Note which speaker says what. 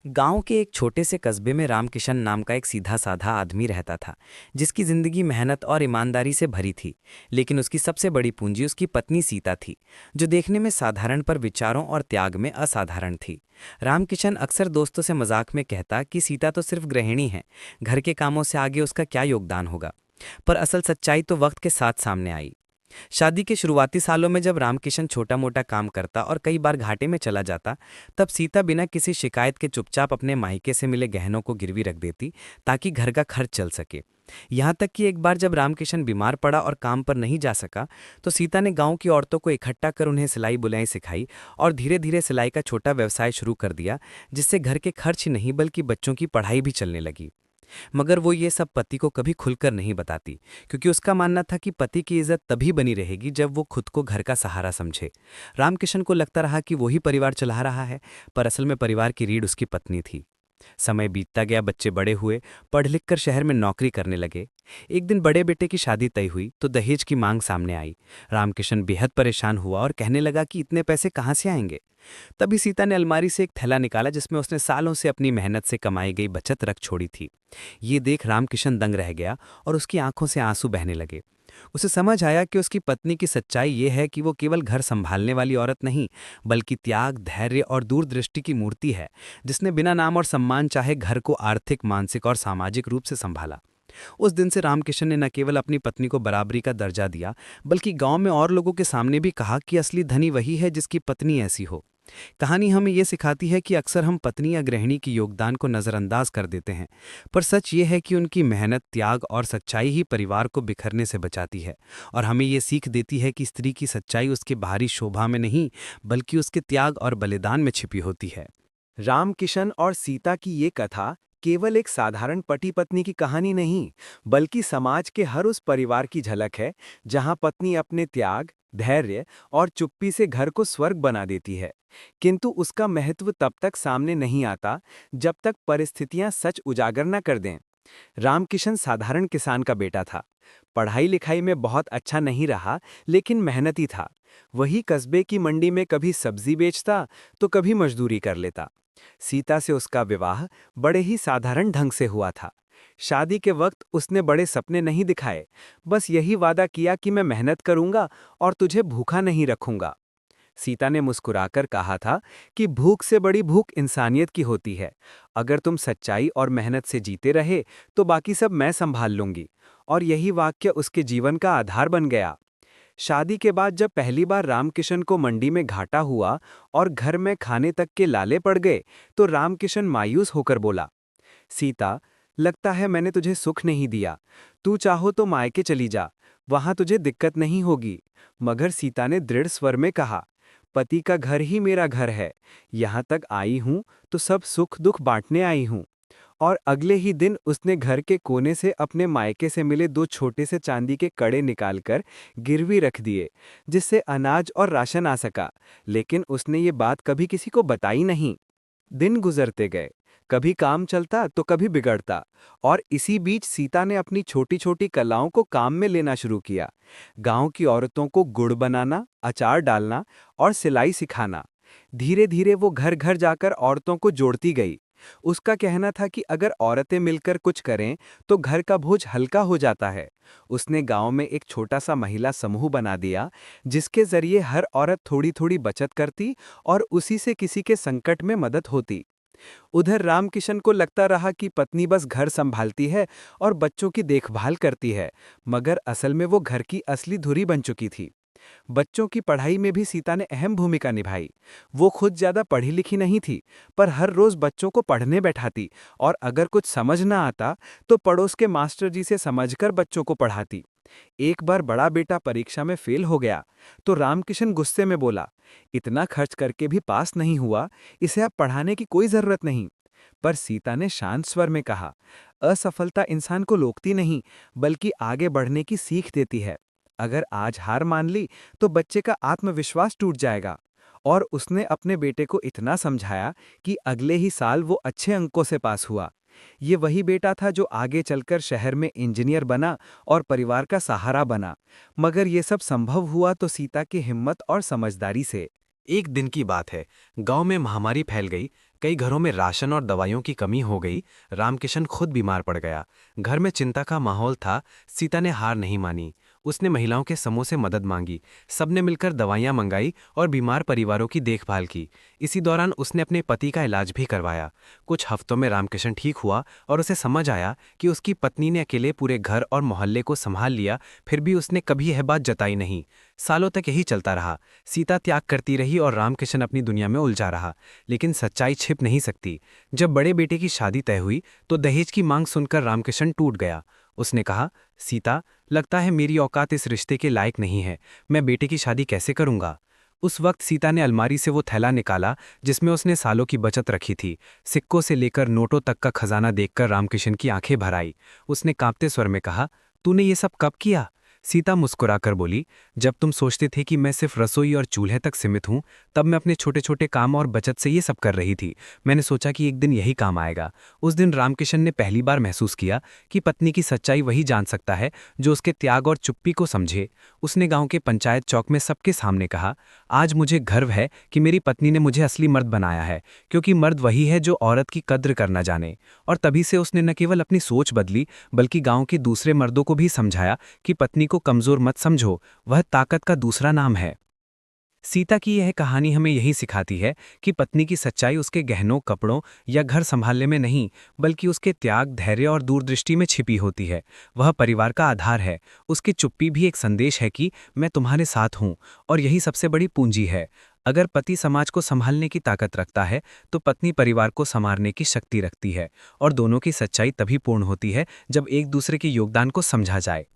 Speaker 1: गांव के एक छोटे से कस्बे में रामकिशन नाम का एक सीधा साधा आदमी रहता था, जिसकी जिंदगी मेहनत और ईमानदारी से भरी थी। लेकिन उसकी सबसे बड़ी पूंजी उसकी पत्नी सीता थी, जो देखने में साधारण पर विचारों और त्याग में असाधारण थी। रामकिशन अक्सर दोस्तों से मजाक में कहता कि सीता तो सिर्फ गृहिणी है, घर के कामों से आगे उसका क्या योगदान होगा। पर असल सच्चाई तो वक्त के साथ सामने आई। शादी के शुरुआती सालों में जब रामकिशन छोटा मोटा काम करता और कई बार घाटे में चला जाता, तब सीता बिना किसी शिकायत के चुपचाप अपने मायके से मिले गहनों को गिरवी रख देती, ताकि घर का खर्च चल सके। यहाँ तक कि एक बार जब रामकिशन बीमार पड़ा और काम पर नहीं जा सका, तो सीता ने गांव की औरतों को इकट्ठा कर उन्हें सिलाई बुनाई सिखाई और धीरे धीरे सिलाई का छोटा व्यवसाय शुरू कर दिया, जिससे घर के खर्च ही नहीं बल्कि बच्चों की पढ़ाई भी चलने लगी। मगर वो ये सब पति को कभी खुलकर नहीं बताती, क्योंकि उसका मानना था कि पति की इज्जत तभी बनी रहेगी जब वो खुद को घर का सहारा समझे। रामकिशन को लगता रहा कि वो ही परिवार चला रहा है, पर असल में परिवार की रीढ़ उसकी पत्नी थी। समय बीतता गया, बच्चे बड़े हुए, पढ़ लिख कर शहर में नौकरी करने लगे। एक दिन बड़े बेटे की शादी तय हुई तो दहेज की मांग सामने आई। रामकिशन बेहद परेशान हुआ और कहने लगा कि इतने पैसे कहाँ से आएंगे। तभी सीता ने अलमारी से एक थैला निकाला, जिसमें उसने सालों से अपनी मेहनत से कमाई गई बचत रख छोड़ी थी। ये देख रामकिशन दंग रह गया और उसकी आंखों से आंसू बहने लगे। उसे समझ आया कि उसकी पत्नी की सच्चाई ये है कि वो केवल घर संभालने वाली औरत नहीं, बल्कि त्याग, धैर्य और दूरदृष्टि की मूर्ति है, जिसने बिना नाम और सम्मान चाहे घर को आर्थिक, मानसिक और सामाजिक रूप से संभाला। उस दिन से रामकिशन ने न केवल अपनी पत्नी को बराबरी का दर्जा दिया, बल्कि गांव में और लोगों के सामने भी कहा कि असली धनी वही है जिसकी पत्नी ऐसी हो। कहानी हमें यह सिखाती है कि अक्सर हम पत्नी या गृहिणी की योगदान को नज़रअंदाज कर देते हैं, पर सच ये है कि उनकी मेहनत, त्याग और सच्चाई ही परिवार को बिखरने से बचाती है। और हमें ये सीख देती है कि स्त्री की सच्चाई उसकी बाहरी शोभा में नहीं, बल्कि उसके त्याग और बलिदान में छिपी होती है।
Speaker 2: रामकिशन और सीता की ये कथा केवल एक साधारण पति पत्नी की कहानी नहीं, बल्कि समाज के हर उस परिवार की झलक है जहां पत्नी अपने त्याग, धैर्य और चुप्पी से घर को स्वर्ग बना देती है। किंतु उसका महत्व तब तक सामने नहीं आता जब तक परिस्थितियां सच उजागर न कर दें। रामकिशन साधारण किसान का बेटा था। पढ़ाई लिखाई में बहुत अच्छा नहीं रहा, लेकिन मेहनती था। वही कस्बे की मंडी में कभी सब्जी बेचता तो कभी मजदूरी कर लेता। सीता से उसका विवाह बड़े ही साधारण ढंग से हुआ था। शादी के वक्त उसने बड़े सपने नहीं दिखाए, बस यही वादा किया कि मैं मेहनत करूंगा और तुझे भूखा नहीं रखूंगा। सीता ने मुस्कुराकर कहा था कि भूख से बड़ी भूख इंसानियत की होती है। अगर तुम सच्चाई और मेहनत से जीते रहे तो बाकी सब मैं संभाल लूंगी। और यही वाक्य उसके जीवन का आधार बन गया। शादी के बाद जब पहली बार रामकिशन को मंडी में घाटा हुआ और घर में खाने तक के लाले पड़ गए, तो रामकिशन मायूस होकर बोला, सीता, लगता है मैंने तुझे सुख नहीं दिया। तू चाहो तो मायके चली जा, वहां तुझे दिक्कत नहीं होगी। मगर सीता ने दृढ़ स्वर में कहा, पति का घर ही मेरा घर है। यहाँ तक आई हूँ तो सब सुख दुख बांटने आई हूँ। और अगले ही दिन उसने घर के कोने से अपने मायके से मिले दो छोटे से चांदी के कड़े निकालकर गिरवी रख दिए, जिससे अनाज और राशन आ सका। लेकिन उसने ये बात कभी किसी को बताई नहीं। दिन गुजरते गए, कभी काम चलता तो कभी बिगड़ता। और इसी बीच सीता ने अपनी छोटी छोटी कलाओं को काम में लेना शुरू किया। गांव की औरतों को गुड़ बनाना, अचार डालना और सिलाई सिखाना। धीरे धीरे वो घर घर जाकर औरतों को जोड़ती गई। उसका कहना था कि अगर औरतें मिलकर कुछ करें तो घर का बोझ हल्का हो जाता है। उसने गांव में एक छोटा सा महिला समूह बना दिया, जिसके जरिए हर औरत थोड़ी थोड़ी बचत करती और उसी से किसी के संकट में मदद होती। उधर रामकिशन को लगता रहा कि पत्नी बस घर संभालती है और बच्चों की देखभाल करती है, मगर असल में वो घर की असली धुरी बन चुकी थी। बच्चों की पढ़ाई में भी सीता ने अहम भूमिका निभाई। वो खुद ज्यादा पढ़ी लिखी नहीं थी, पर हर रोज बच्चों को पढ़ने बैठाती और अगर कुछ समझ ना आता तो पड़ोस के मास्टर जी से समझकर बच्चों को पढ़ाती। एक बार बड़ा बेटा परीक्षा में फेल हो गया तो रामकिशन गुस्से में बोला, इतना खर्च करके भी पास नहीं हुआ, इसे अब पढ़ाने की कोई जरूरत नहीं। पर सीता ने शांत स्वर में कहा, असफलता इंसान को रोकती नहीं, बल्कि आगे बढ़ने की सीख देती है। अगर आज हार मान ली तो बच्चे का आत्मविश्वास टूट जाएगा। और उसने अपने बेटे को इतना समझाया कि अगले ही साल वो अच्छे अंकों से पास हुआ। ये वही बेटा था जो आगे चलकर शहर में इंजीनियर बना और परिवार का सहारा बना। मगर ये सब संभव हुआ तो सीता की हिम्मत और समझदारी से। एक दिन की बात है, गांव में महामारी फैल गई। कई घरों में राशन और दवाइयों की कमी हो गई। रामकिशन खुद बीमार पड़ गया। घर में चिंता का माहौल था। सीता ने हार नहीं मानी। उसने महिलाओं के समूह से मदद मांगी। सबने मिलकर दवाइयां मंगाई और बीमार परिवारों की देखभाल की। इसी दौरान उसने अपने पति का इलाज भी करवाया। कुछ हफ्तों में रामकिशन ठीक हुआ और उसे समझ आया कि उसकी पत्नी ने अकेले पूरे घर और मोहल्ले को संभाल लिया। फिर भी उसने कभी यह बात जताई नहीं। सालों तक यही चलता रहा। सीता त्याग करती रही और रामकिशन अपनी दुनिया में उलझा रहा। लेकिन सच्चाई छिप नहीं सकती। जब बड़े बेटे की शादी तय हुई तो दहेज की मांग सुनकर रामकिशन टूट गया। उसने कहा, सीता, लगता है मेरी औकात इस रिश्ते के लायक नहीं है। मैं बेटे की शादी कैसे करूंगा? उस वक्त सीता ने अलमारी से वो थैला निकाला जिसमें उसने सालों की बचत रखी थी। सिक्कों से लेकर नोटों तक का खजाना देखकर रामकिशन की आंखें भर आई। उसने कांपते स्वर में कहा, तूने ये सब कब किया? सीता मुस्कुराकर बोली, जब तुम सोचते थे कि मैं सिर्फ रसोई और चूल्हे तक सीमित हूं, तब मैं अपने छोटे छोटे काम और बचत से ये सब कर रही थी। मैंने सोचा कि एक दिन यही काम आएगा। उस दिन रामकिशन ने पहली बार महसूस किया कि पत्नी की सच्चाई वही जान सकता है जो उसके त्याग और चुप्पी को समझे। उसने गांव के पंचायत चौक में सबके सामने कहा, आज मुझे गर्व है कि मेरी पत्नी ने मुझे असली मर्द बनाया है, क्योंकि मर्द वही है जो औरत की कद्र करना जाने। और तभी से उसने न केवल अपनी सोच बदली, बल्कि गांव के दूसरे मर्दों को भी समझाया कि पत्नी को कमजोर मत समझो, वह ताकत का दूसरा नाम है। सीता की यह कहानी हमें यही सिखाती है कि पत्नी की सच्चाई उसके गहनों, कपड़ों या घर संभालने में नहीं, बल्कि उसके त्याग, धैर्य और दूरदृष्टि में छिपी होती है। वह परिवार का आधार है। उसकी चुप्पी भी एक संदेश है कि मैं तुम्हारे साथ हूं, और यही सबसे बड़ी पूंजी है। अगर पति समाज को संभालने की ताकत रखता है, तो पत्नी परिवार को संवारने की शक्ति रखती है। और दोनों की सच्चाई तभी पूर्ण होती है जब एक दूसरे के योगदान को समझा जाए।